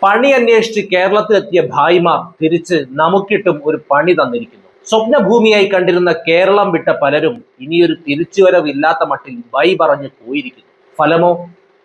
പണി അന്വേഷിച്ച് കേരളത്തിലെത്തിയ ഭായിമാർ തിരിച്ച് നമുക്കിട്ടും ഒരു പണി തന്നിരിക്കുന്നു. സ്വപ്നഭൂമിയായി കണ്ടിരുന്ന കേരളം വിട്ട പലരും ഇനിയൊരു തിരിച്ചുവരവില്ലാത്ത മട്ടിൽ ബൈ പറഞ്ഞ് പോയിരിക്കുന്നു. ഫലമോ,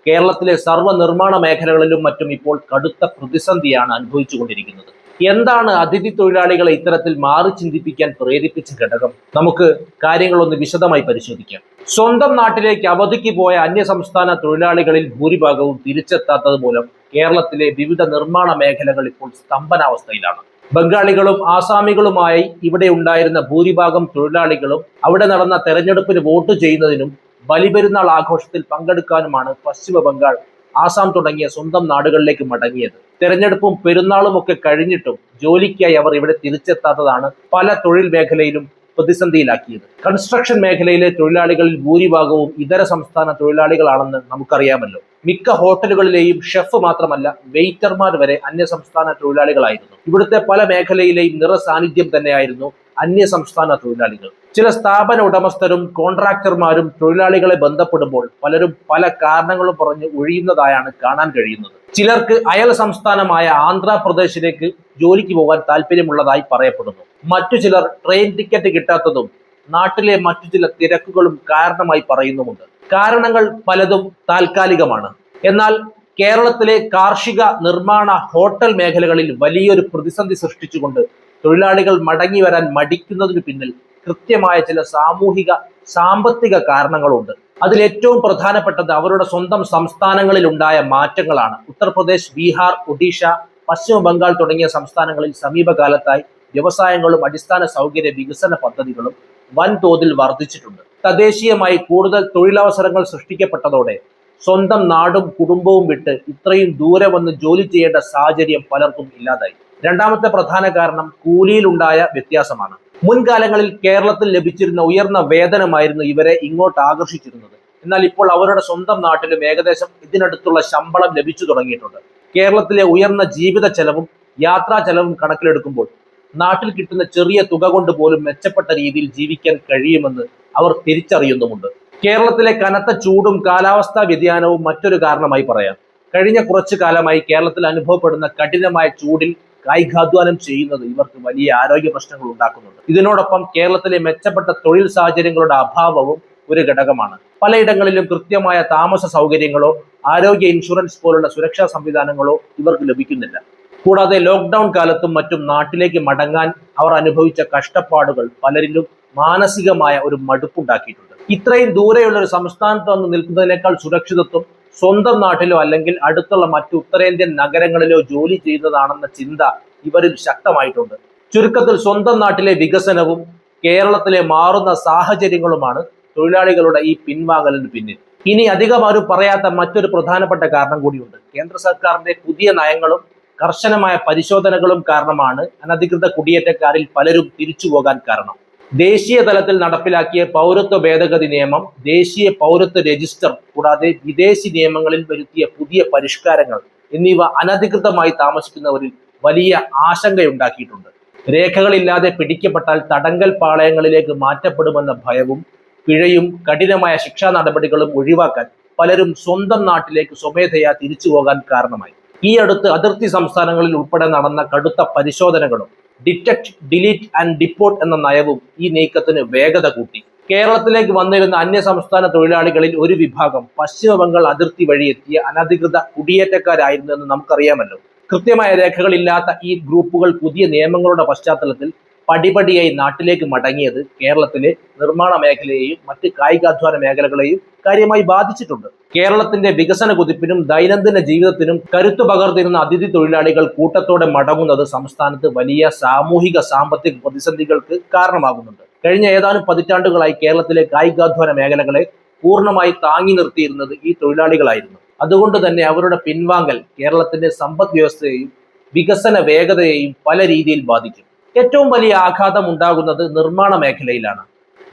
കേരളത്തിലെ സർവ്വ നിർമ്മാണ മേഖലകളിലും മറ്റും ഇപ്പോൾ കടുത്ത പ്രതിസന്ധിയാണ് അനുഭവിച്ചുകൊണ്ടിരിക്കുന്നത്. എന്താണ് അതിഥി തൊഴിലാളികളെ ഇത്തരത്തിൽ മാറി ചിന്തിപ്പിക്കാൻ പ്രേരിപ്പിച്ച ഘടകം? നമുക്ക് കാര്യങ്ങളൊന്ന് വിശദമായി പരിശോധിക്കാം. സ്വന്തം നാട്ടിലേക്ക് അവധിക്ക് പോയ അന്യസംസ്ഥാന തൊഴിലാളികളിൽ ഭൂരിഭാഗവും തിരിച്ചെത്താത്തത് മൂലം കേരളത്തിലെ വിവിധ നിർമ്മാണ മേഖലകൾ ഇപ്പോൾ സ്തംഭനാവസ്ഥയിലാണ്. ബംഗാളികളും ആസാമികളുമായി ഇവിടെ ഉണ്ടായിരുന്ന ഭൂരിഭാഗം തൊഴിലാളികളും അവിടെ നടന്ന തെരഞ്ഞെടുപ്പിന് വോട്ട് ചെയ്യുന്നതിനും ബലിപെരുന്നാൾ ആഘോഷത്തിൽ പങ്കെടുക്കാനുമാണ് പശ്ചിമ ബംഗാൾ, ആസാം തുടങ്ങിയ സ്വന്തം നാടുകളിലേക്ക് മടങ്ങിയത്. തെരഞ്ഞെടുപ്പും പെരുന്നാളും ഒക്കെ കഴിഞ്ഞിട്ടും ജോലിക്കായി അവർ ഇവിടെ തിരിച്ചെത്താത്തതാണ് പല തൊഴിൽ മേഖലയിലും പ്രതിസന്ധിയിലാക്കിയത്. കൺസ്ട്രക്ഷൻ മേഖലയിലെ തൊഴിലാളികളിൽ ഭൂരിഭാഗവും ഇതര സംസ്ഥാന തൊഴിലാളികളാണെന്ന് നമുക്കറിയാമല്ലോ. മിക്ക ഹോട്ടലുകളിലെയും ഷെഫ് മാത്രമല്ല, വെയിറ്റർമാർ വരെ അന്യസംസ്ഥാന തൊഴിലാളികളായിരുന്നു. ഇവിടുത്തെ പല മേഖലയിലെയും നിറസാന്നിധ്യം തന്നെയായിരുന്നു അന്യസംസ്ഥാന തൊഴിലാളികൾ. ചില സ്ഥാപന ഉടമസ്ഥരും കോൺട്രാക്ടർമാരും തൊഴിലാളികളെ ബന്ധപ്പെടുമ്പോൾ പലരും പല കാരണങ്ങളും പറഞ്ഞ് ഒഴിയുന്നതായാണ് കാണാൻ കഴിയുന്നത്. ചിലർക്ക് അയൽ സംസ്ഥാനമായ ആന്ധ്രാപ്രദേശിലേക്ക് ജോലിക്ക് പോകാൻ താല്പര്യമുള്ളതായി പറയപ്പെടുന്നു. മറ്റു ചിലർ ട്രെയിൻ ടിക്കറ്റ് കിട്ടാത്തതും നാട്ടിലെ മറ്റു ചില തിരക്കുകളും കാരണമായി പറയുന്നുമുണ്ട്. കാരണങ്ങൾ പലതും താൽക്കാലികമാണ്. എന്നാൽ കേരളത്തിലെ കാർഷിക, നിർമ്മാണ, ഹോട്ടൽ മേഖലകളിൽ വലിയൊരു പ്രതിസന്ധി സൃഷ്ടിച്ചുകൊണ്ട് തൊഴിലാളികൾ മടങ്ങി വരാൻ മടിക്കുന്നതിന് പിന്നിൽ കൃത്യമായ ചില സാമൂഹിക, സാമ്പത്തിക കാരണങ്ങളുണ്ട്. അതിൽ ഏറ്റവും പ്രധാനപ്പെട്ടത് അവരുടെ സ്വന്തം സംസ്ഥാനങ്ങളിൽ ഉണ്ടായ മാറ്റങ്ങളാണ്. ഉത്തർപ്രദേശ്, ബീഹാർ, ഒഡീഷ, പശ്ചിമ ബംഗാൾ തുടങ്ങിയ സംസ്ഥാനങ്ങളിൽ സമീപകാലത്തായി വ്യവസായങ്ങളും അടിസ്ഥാന സൗകര്യ വികസന പദ്ധതികളും വൻതോതിൽ വർദ്ധിച്ചിട്ടുണ്ട്. തദ്ദേശീയമായി കൂടുതൽ തൊഴിലവസരങ്ങൾ സൃഷ്ടിക്കപ്പെട്ടതോടെ സ്വന്തം നാടും കുടുംബവും വിട്ട് ഇത്രയും ദൂരെ വന്ന് ജോലി ചെയ്യേണ്ട സാഹചര്യം പലർക്കും ഇല്ലാതായി. രണ്ടാമത്തെ പ്രധാന കാരണം കൂലിയിലുണ്ടായ വ്യത്യാസമാണ്. മുൻകാലങ്ങളിൽ കേരളത്തിൽ ലഭിച്ചിരുന്ന ഉയർന്ന വേതനമായിരുന്നു ഇവരെ ഇങ്ങോട്ട് ആകർഷിച്ചിരുന്നത്. എന്നാൽ ഇപ്പോൾ അവരുടെ സ്വന്തം നാട്ടിലും ഏകദേശം ഇതിനടുത്തുള്ള ശമ്പളം ലഭിച്ചു തുടങ്ങിയിട്ടുണ്ട്. കേരളത്തിലെ ഉയർന്ന ജീവിത ചെലവും യാത്രാ ചെലവും കണക്കിലെടുക്കുമ്പോൾ നാട്ടിൽ കിട്ടുന്ന ചെറിയ തുക കൊണ്ട് പോലും മെച്ചപ്പെട്ട രീതിയിൽ ജീവിക്കാൻ കഴിയുമെന്ന് അവർ തിരിച്ചറിയുന്നുമുണ്ട്. കേരളത്തിലെ കനത്ത ചൂടും കാലാവസ്ഥാ വ്യതിയാനവും മറ്റൊരു കാരണമായി പറയാം. കഴിഞ്ഞ കുറച്ചു കാലമായി കേരളത്തിൽ അനുഭവപ്പെടുന്ന കഠിനമായ ചൂടിൽ കായികാധ്വാനം ചെയ്യുന്നത് ഇവർക്ക് വലിയ ആരോഗ്യ പ്രശ്നങ്ങൾ ഉണ്ടാക്കുന്നുണ്ട്. ഇതിനോടൊപ്പം കേരളത്തിലെ മെച്ചപ്പെട്ട തൊഴിൽ സാഹചര്യങ്ങളുടെ അഭാവവും ഒരു ഘടകമാണ്. പലയിടങ്ങളിലും കൃത്യമായ താമസ സൗകര്യങ്ങളോ ആരോഗ്യ ഇൻഷുറൻസ് പോലുള്ള സുരക്ഷാ സംവിധാനങ്ങളോ ഇവർക്ക് ലഭിക്കുന്നില്ല. കൂടാതെ ലോക്ക്ഡൌൺ കാലത്തും മറ്റും നാട്ടിലേക്ക് മടങ്ങാൻ അവർ അനുഭവിച്ച കഷ്ടപ്പാടുകൾ പലരിലും മാനസികമായ ഒരു മടുപ്പുണ്ടാക്കിയിട്ടുണ്ട്. ഇത്രയും ദൂരെയുള്ള ഒരു സംസ്ഥാനത്ത് വന്ന് നിൽക്കുന്നതിനേക്കാൾ സുരക്ഷിതത്വം സ്വന്തം നാട്ടിലോ അല്ലെങ്കിൽ അടുത്തുള്ള മറ്റു ഉത്തരേന്ത്യൻ നഗരങ്ങളിലോ ജോലി ചെയ്യുന്നതാണെന്ന ചിന്ത ഇവരിൽ ശക്തമായിട്ടുണ്ട്. ചുരുക്കത്തിൽ സ്വന്തം നാട്ടിലെ വികസനവും കേരളത്തിലെ മാറുന്ന സാഹചര്യങ്ങളുമാണ് തൊഴിലാളികളുടെ ഈ പിൻവാങ്ങലിന് പിന്നിൽ. ഇനി അധികം ആരും പറയാത്ത മറ്റൊരു പ്രധാനപ്പെട്ട കാരണം കൂടിയുണ്ട്. കേന്ദ്ര സർക്കാരിന്റെ പുതിയ നയങ്ങളും കർശനമായ പരിശോധനകളും കാരണമാണ് അനധികൃത കുടിയേറ്റക്കാരിൽ പലരും തിരിച്ചു പോകാൻ കാരണം. ദേശീയ തലത്തിൽ നടപ്പിലാക്കിയ പൗരത്വ ഭേദഗതി നിയമം, ദേശീയ പൗരത്വ രജിസ്റ്റർ, കൂടാതെ വിദേശി നിയമങ്ങളിൽ വരുത്തിയ പുതിയ പരിഷ്കാരങ്ങൾ എന്നിവ അനധികൃതമായി താമസിക്കുന്നവരിൽ വലിയ ആശങ്കയുണ്ടാക്കിയിട്ടുണ്ട്. രേഖകളില്ലാതെ പിടിക്കപ്പെട്ടാൽ തടങ്കൽ പാളയങ്ങളിലേക്ക് മാറ്റപ്പെടുമെന്ന ഭയവും പിഴയും കഠിനമായ ശിക്ഷാ നടപടികളും ഒഴിവാക്കാൻ പലരും സ്വന്തം നാട്ടിലേക്ക് സ്വമേധയാ തിരിച്ചു പോകാൻ കാരണമായി. ഈ അടുത്ത് അതിർത്തി സംസ്ഥാനങ്ങളിൽ ഉൾപ്പെടെ നടന്ന കടുത്ത പരിശോധനകളും ഡിറ്റക്ട്, ഡിലീറ്റ് ആൻഡ് ഡിപ്പോർട്ട് എന്ന നയവും ഈ നീക്കത്തിന് വേഗത കൂട്ടി. കേരളത്തിലേക്ക് വന്നിരുന്ന അന്യസംസ്ഥാന തൊഴിലാളികളിൽ ഒരു വിഭാഗം പശ്ചിമ ബംഗാൾ അതിർത്തി വഴി എത്തിയ അനധികൃത കുടിയേറ്റക്കാരായിരുന്നു എന്ന് നമുക്കറിയാമല്ലോ. കൃത്യമായ രേഖകളില്ലാത്ത ഈ ഗ്രൂപ്പുകൾ പുതിയ നിയമങ്ങളുടെ പശ്ചാത്തലത്തിൽ പടിപടിയായി നാട്ടിലേക്ക് മടങ്ങിയത് കേരളത്തിലെ നിർമ്മാണ മേഖലയെയും മറ്റ് കായികാധ്വാന മേഖലകളെയും കാര്യമായി ബാധിച്ചിട്ടുണ്ട്. കേരളത്തിന്റെ വികസന കുതിപ്പിനും ദൈനംദിന ജീവിതത്തിനും കരുത്തു പകർന്നിരുന്ന അതിഥി തൊഴിലാളികൾ കൂട്ടത്തോടെ മടങ്ങുന്നത് സംസ്ഥാനത്ത് വലിയ സാമൂഹിക, സാമ്പത്തിക പ്രതിസന്ധികൾക്ക് കാരണമാകുന്നുണ്ട്. കഴിഞ്ഞ ഏതാനും പതിറ്റാണ്ടുകളായി കേരളത്തിലെ കായികാധ്വാന മേഖലകളെ പൂർണ്ണമായി താങ്ങി നിർത്തിയിരുന്നത് ഈ തൊഴിലാളികളായിരുന്നു. അതുകൊണ്ട് തന്നെ അവരുടെ പിൻവാങ്ങൽ കേരളത്തിന്റെ സമ്പദ് വ്യവസ്ഥയെയും വികസന വേഗതയെയും പല രീതിയിൽ ബാധിക്കും. ഏറ്റവും വലിയ ആഘാതം ഉണ്ടാകുന്നത് നിർമ്മാണ മേഖലയിലാണ്.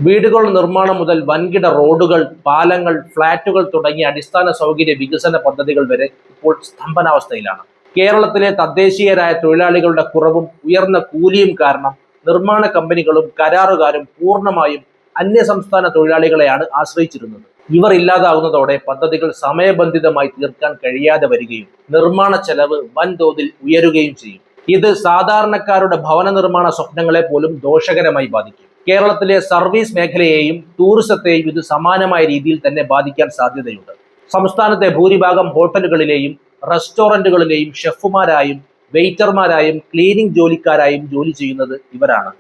വീടുകളുടെ നിർമ്മാണം മുതൽ വൻകിട റോഡുകൾ, പാലങ്ങൾ, ഫ്ളാറ്റുകൾ തുടങ്ങിയ അടിസ്ഥാന സൗകര്യ വികസന പദ്ധതികൾ വരെ ഇപ്പോൾ സ്തംഭനാവസ്ഥയിലാണ്. കേരളത്തിലെ തദ്ദേശീയരായ തൊഴിലാളികളുടെ കുറവും ഉയർന്ന കൂലിയും കാരണം നിർമ്മാണ കമ്പനികളും കരാറുകാരും പൂർണ്ണമായും അന്യസംസ്ഥാന തൊഴിലാളികളെയാണ് ആശ്രയിച്ചിരുന്നത്. ഇവർ ഇല്ലാതാകുന്നതോടെ പദ്ധതികൾ സമയബന്ധിതമായി തീർക്കാൻ കഴിയാതെ വരികയും നിർമ്മാണ ചെലവ് വൻതോതിൽ ഉയരുകയും ചെയ്യും. ഇത് സാധാരണക്കാരുടെ ഭവന നിർമ്മാണ സ്വപ്നങ്ങളെ പോലും ദോഷകരമായി ബാധിക്കും. കേരളത്തിലെ സർവീസ് മേഖലയെയും ടൂറിസത്തെയും ഇത് സമാനമായ രീതിയിൽ തന്നെ ബാധിക്കാൻ സാധ്യതയുണ്ട്. സംസ്ഥാനത്തെ ഭൂരിഭാഗം ഹോട്ടലുകളിലെയും റെസ്റ്റോറന്റുകളിലെയും ഷെഫുമാരായും വെയിറ്റർമാരായും ക്ലീനിംഗ് ജോലിക്കാരായും ജോലി ചെയ്യുന്നത് ഇവരാണ്.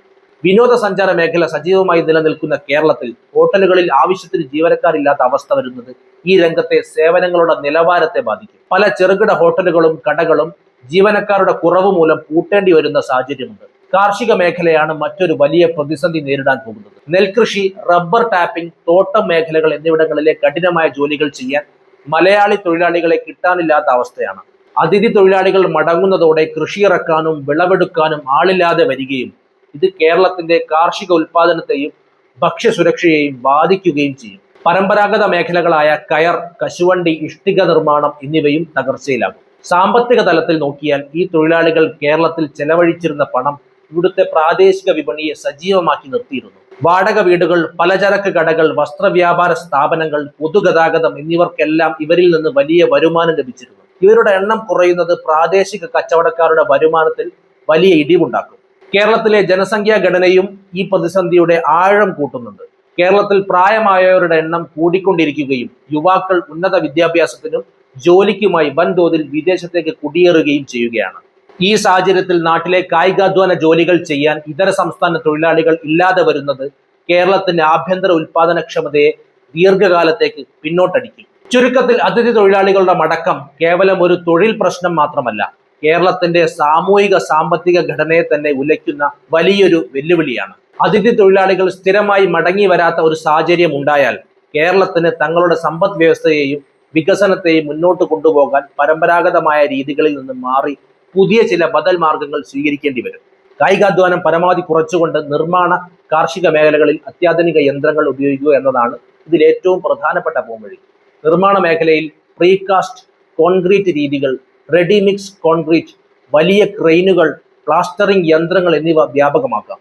വിനോദസഞ്ചാര മേഖല സജീവമായി നിലനിൽക്കുന്ന കേരളത്തിൽ ഹോട്ടലുകളിൽ ആവശ്യത്തിന് ജീവനക്കാരില്ലാത്ത അവസ്ഥ വരുന്നത് ഈ രംഗത്തെ സേവനങ്ങളുടെ നിലവാരത്തെ ബാധിക്കും. പല ചെറുകിട ഹോട്ടലുകളും കടകളും ജീവനക്കാരുടെ കുറവ് മൂലം പൂട്ടേണ്ടി വരുന്ന സാഹചര്യമുണ്ട്. കാർഷിക മേഖലയാണ് മറ്റൊരു വലിയ പ്രതിസന്ധി നേരിടാൻ പോകുന്നത്. നെൽകൃഷി, റബ്ബർ ടാപ്പിംഗ്, തോട്ടം മേഖലകൾ എന്നിവിടങ്ങളിലെ കഠിനമായ ജോലികൾ ചെയ്യാൻ മലയാളി തൊഴിലാളികളെ കിട്ടാനില്ലാത്ത അവസ്ഥയാണ്. അതിഥി തൊഴിലാളികൾ മടങ്ങുന്നതോടെ കൃഷി ഇറക്കാനും വിളവെടുക്കാനും ആളില്ലാതെ വരികയും ഇത് കേരളത്തിന്റെ കാർഷിക ഉൽപാദനത്തെയും ഭക്ഷ്യസുരക്ഷയെയും ബാധിക്കുകയും ചെയ്യും. പരമ്പരാഗത മേഖലകളായ കയർ, കശുവണ്ടി, ഇഷ്ടിക നിർമ്മാണം എന്നിവയും തകർച്ചയിലാകും. സാമ്പത്തിക തലത്തിൽ നോക്കിയാൽ ഈ തൊഴിലാളികൾ കേരളത്തിൽ ചെലവഴിച്ചിരുന്ന പണം ഇവിടുത്തെ പ്രാദേശിക വിപണിയെ സജീവമാക്കി നിർത്തിയിരുന്നു. വാടക വീടുകൾ, പലചരക്ക് കടകൾ, വസ്ത്രവ്യാപാര സ്ഥാപനങ്ങൾ, പൊതുഗതാഗതം എന്നിവർക്കെല്ലാം ഇവരിൽ നിന്ന് വലിയ വരുമാനം ലഭിച്ചിരുന്നു. ഇവരുടെ എണ്ണം കുറയുന്നത് പ്രാദേശിക കച്ചവടക്കാരുടെ വരുമാനത്തിൽ വലിയ ഇടിവുണ്ടാക്കും. കേരളത്തിലെ ജനസംഖ്യാ ഘടനയും ഈ പ്രതിസന്ധിയുടെ ആഴം കൂട്ടുന്നുണ്ട്. കേരളത്തിൽ പ്രായമായവരുടെ എണ്ണം കൂടിക്കൊണ്ടിരിക്കുകയും യുവാക്കൾ ഉന്നത വിദ്യാഭ്യാസത്തിനും ജോലിക്കുമായി വൻതോതിൽ വിദേശത്തേക്ക് കുടിയേറുകയും ചെയ്യുകയാണ്. ഈ സാഹചര്യത്തിൽ നാട്ടിലെ കായികാധ്വാന ജോലികൾ ചെയ്യാൻ ഇതര സംസ്ഥാന തൊഴിലാളികൾ ഇല്ലാതെ വരുന്നത് കേരളത്തിന്റെ ആഭ്യന്തര ഉൽപാദനക്ഷമതയെ ദീർഘകാലത്തേക്ക് പിന്നോട്ടടിക്കും. ചുരുക്കത്തിൽ അതിഥി തൊഴിലാളികളുടെ മടക്കം കേവലം ഒരു തൊഴിൽ പ്രശ്നം മാത്രമല്ല, കേരളത്തിന്റെ സാമൂഹിക സാമ്പത്തിക ഘടനയെ തന്നെ ഉലയ്ക്കുന്ന വലിയൊരു വെല്ലുവിളിയാണ്. അതിഥി തൊഴിലാളികൾ സ്ഥിരമായി മടങ്ങി വരാത്ത ഒരു സാഹചര്യം ഉണ്ടായാൽ കേരളത്തിന് തങ്ങളുടെ സമ്പദ് വ്യവസ്ഥയെയും വികസനത്തെയും മുന്നോട്ട് കൊണ്ടുപോകാൻ പരമ്പരാഗതമായ രീതികളിൽ നിന്ന് മാറി പുതിയ ചില ബദൽ മാർഗങ്ങൾ സ്വീകരിക്കേണ്ടി വരും. കായികാധ്വാനം പരമാവധി കുറച്ചുകൊണ്ട് നിർമ്മാണ കാർഷിക മേഖലകളിൽ അത്യാധുനിക യന്ത്രങ്ങൾ ഉപയോഗിക്കുക എന്നതാണ് ഇതിൽ ഏറ്റവും പ്രധാനപ്പെട്ട പോംവഴി. നിർമ്മാണ മേഖലയിൽ പ്രീകാസ്റ്റ് കോൺക്രീറ്റ് രീതികൾ, റെഡിമിക്സ് കോൺക്രീറ്റ്, വലിയ ക്രെയിനുകൾ, പ്ലാസ്റ്ററിംഗ് യന്ത്രങ്ങൾ എന്നിവ വ്യാപകമാക്കാം.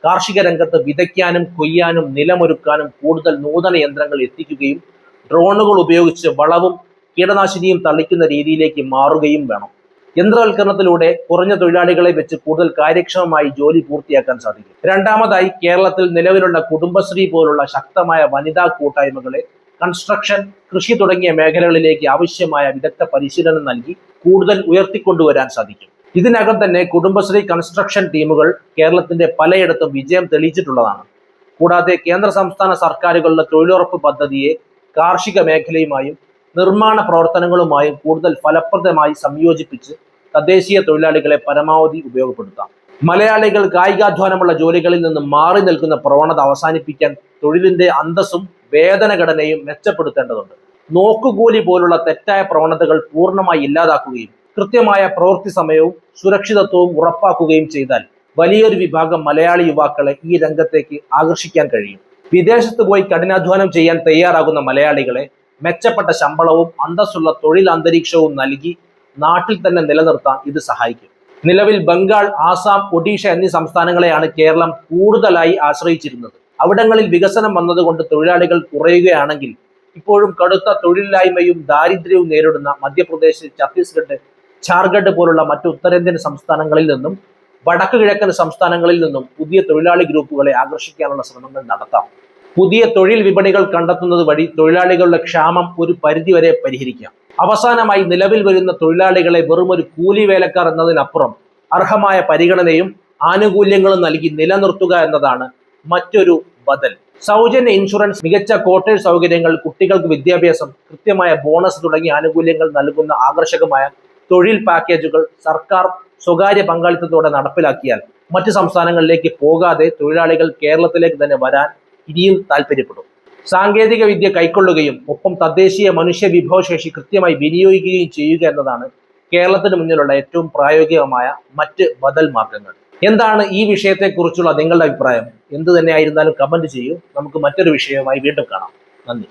കാർഷിക രംഗത്ത് വിതയ്ക്കാനും കൊയ്യാനും നിലമൊരുക്കാനും കൂടുതൽ നൂതന യന്ത്രങ്ങൾ എത്തിക്കുകയും ഡ്രോണുകൾ ഉപയോഗിച്ച് വളവും കീടനാശിനിയും തളിക്കുന്ന രീതിയിലേക്ക് മാറുകയും വേണം. യന്ത്രവൽക്കരണത്തിലൂടെ കുറഞ്ഞ തൊഴിലാളികളെ വെച്ച് കൂടുതൽ കാര്യക്ഷമമായി ജോലി പൂർത്തിയാക്കാൻ സാധിക്കും. രണ്ടാമതായി, കേരളത്തിൽ നിലവിലുള്ള കുടുംബശ്രീ പോലുള്ള ശക്തമായ വനിതാ കൂട്ടായ്മകളെ കൺസ്ട്രക്ഷൻ, കൃഷി തുടങ്ങിയ മേഖലകളിലേക്ക് ആവശ്യമായ വിദഗ്ധ പരിശീലനം നൽകി കൂടുതൽ ഉയർത്തിക്കൊണ്ടുവരാൻ സാധിക്കും. ഇതിനകം തന്നെ കുടുംബശ്രീ കൺസ്ട്രക്ഷൻ ടീമുകൾ കേരളത്തിന്റെ പലയിടത്തും വിജയം തെളിയിച്ചിട്ടുള്ളതാണ്. കൂടാതെ കേന്ദ്ര സംസ്ഥാന സർക്കാരുകളുടെ തൊഴിലുറപ്പ് പദ്ധതിയെ കാർഷിക മേഖലയുമായും നിർമ്മാണ പ്രവർത്തനങ്ങളുമായും കൂടുതൽ ഫലപ്രദമായി സംയോജിപ്പിച്ച് തദ്ദേശീയ തൊഴിലാളികളെ പരമാവധി ഉപയോഗപ്പെടുത്താം. മലയാളികൾ കായികാധ്വാനമുള്ള ജോലികളിൽ നിന്ന് മാറി നിൽക്കുന്ന പ്രവണത അവസാനിപ്പിക്കാൻ തൊഴിലിന്റെ അന്തസ്സും വേതനഘടനയും മെച്ചപ്പെടുത്തേണ്ടതുണ്ട്. നോക്കുകൂലി പോലുള്ള തെറ്റായ പ്രവണതകൾ പൂർണ്ണമായി ഇല്ലാതാക്കുകയും കൃത്യമായ പ്രവൃത്തി സമയവും സുരക്ഷിതത്വവും ഉറപ്പാക്കുകയും ചെയ്താൽ വലിയൊരു വിഭാഗം മലയാളി യുവാക്കളെ ഈ രംഗത്തേക്ക് ആകർഷിക്കാൻ കഴിയും. വിദേശത്ത് പോയി കഠിനാധ്വാനം ചെയ്യാൻ തയ്യാറാകുന്ന മലയാളികളെ മെച്ചപ്പെട്ട ശമ്പളവും അന്തസ്സുള്ള തൊഴിൽ അന്തരീക്ഷവും നൽകി നാട്ടിൽ തന്നെ നിലനിർത്താൻ ഇത് സഹായിക്കും. നിലവിൽ ബംഗാൾ, ആസാം, ഒഡീഷ എന്നീ സംസ്ഥാനങ്ങളെയാണ് കേരളം കൂടുതലായി ആശ്രയിച്ചിരുന്നത്. അവിടങ്ങളിൽ വികസനം വന്നതുകൊണ്ട് തൊഴിലാളികൾ കുറയുകയാണെങ്കിൽ ഇപ്പോഴും കടുത്ത തൊഴിലില്ലായ്മയും ദാരിദ്ര്യവും നേരിടുന്ന മധ്യപ്രദേശ്, ഛത്തീസ്ഗഡ്, ഝാർഖണ്ഡ് പോലുള്ള മറ്റു ഉത്തരേന്ത്യൻ സംസ്ഥാനങ്ങളിൽ നിന്നും വടക്കു കിഴക്കൻ സംസ്ഥാനങ്ങളിൽ നിന്നും പുതിയ തൊഴിലാളി ഗ്രൂപ്പുകളെ ആകർഷിക്കാനുള്ള ശ്രമങ്ങൾ നടത്താം. പുതിയ തൊഴിൽ വിപണികൾ കണ്ടെത്തുന്നത് വഴി തൊഴിലാളികളുടെ ക്ഷാമം ഒരു പരിധിവരെ പരിഹരിക്കാം. അവസാനമായി, നിലവിൽ വരുന്ന തൊഴിലാളികളെ വെറും ഒരു കൂലി വേലക്കാർ എന്നതിനപ്പുറം അർഹമായ പരിഗണനയും ആനുകൂല്യങ്ങളും നൽകി നിലനിർത്തുക എന്നതാണ് മറ്റൊരു ബദൽ. സൗജന്യ ഇൻഷുറൻസ്, മികച്ച ക്വാർട്ടേഴ്സ് സൗകര്യങ്ങൾ, കുട്ടികൾക്ക് വിദ്യാഭ്യാസം, കൃത്യമായ ബോണസ് തുടങ്ങിയ ആനുകൂല്യങ്ങൾ നൽകുന്ന ആകർഷകമായ തൊഴിൽ പാക്കേജുകൾ സർക്കാർ സ്വകാര്യ പങ്കാളിത്തത്തോടെ നടപ്പിലാക്കിയാൽ മറ്റ് സംസ്ഥാനങ്ങളിലേക്ക് പോകാതെ തൊഴിലാളികൾ കേരളത്തിലേക്ക് തന്നെ വരാൻ ഇനിയും താല്പര്യപ്പെടും. സാങ്കേതിക വിദ്യ കൈക്കൊള്ളുകയും ഒപ്പം തദ്ദേശീയ മനുഷ്യ വിഭവശേഷി കൃത്യമായി വിനിയോഗിക്കുകയും ചെയ്യുക എന്നതാണ് കേരളത്തിന് മുന്നിലുള്ള ഏറ്റവും പ്രായോഗികമായ മറ്റ് ബദൽ മാർഗങ്ങൾ. എന്താണ് ഈ വിഷയത്തെക്കുറിച്ചുള്ള നിങ്ങളുടെ അഭിപ്രായം? എന്ത് തന്നെയായിരുന്നാലും കമന്റ് ചെയ്യൂ. നമുക്ക് മറ്റൊരു വിഷയവുമായി വീണ്ടും കാണാം. നന്ദി.